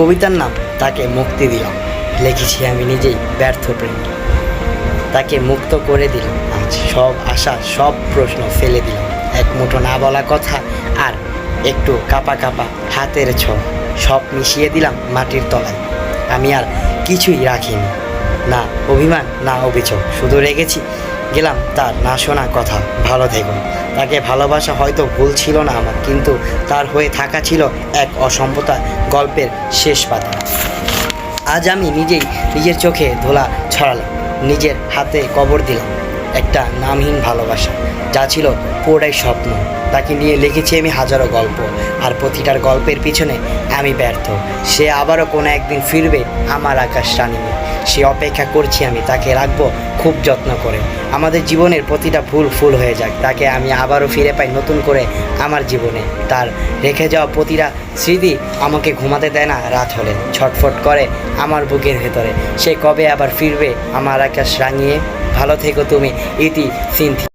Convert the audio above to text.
কবিতার নাম তাকে মুক্তি দিলাম। লিখেছি আমি নিজেই ব্যর্থ প্রেম। তাকে মুক্ত করে দিলাম আজ, সব আশা সব প্রশ্ন ফেলে দিলাম। এক মুঠো না বলা কথা আর একটু কাঁপা কাঁপা হাতের ছোঁয়া, সব মিশিয়ে দিলাম মাটির তলায়। আমি আর কিছুই রাখিনি, না অভিমান না অভিযোগ, শুধু রেখেছি গেলাম তার না শোনা কথা, ভালো থেকো। তাকে ভালোবাসা হয়তো ভুল ছিল না আমার, কিন্তু তার হয়ে থাকা ছিল এক অসম্ভবতা গল্পের শেষ পাতা। আজ আমি নিজেই নিজের চোখে ধুলা ছড়ালাম, নিজের হাতে কবর দিলাম একটা নামহীন ভালোবাসা, যা ছিল পুরোটাই স্বপ্ন। তাকে নিয়ে লিখেছি আমি হাজারো গল্প, আর প্রতিটার গল্পের পিছনে আমি ব্যর্থ। সে আবারও কোনো একদিন ফিরবে আমার আকাশ রানীতে, সে অপেক্ষা করছি আমি, তাকে রাখবো খুব যত্ন করে। আমাদের জীবনের প্রতিটা ভুল ফুল হয়ে যাক, তাকে আমি আবারও ফিরে পাই নতুন করে আমার জীবনে। তার রেখে যাওয়া প্রতিটা স্মৃতি আমাকে ঘুমাতে দেয় না রাত হলে, ছটফট করে আমার বুকের ভেতরে। সে কবে আবার ফিরবে আমার আকাশ রাঙিয়ে? ভালো থেকো তুমি, ইতি সিনথি।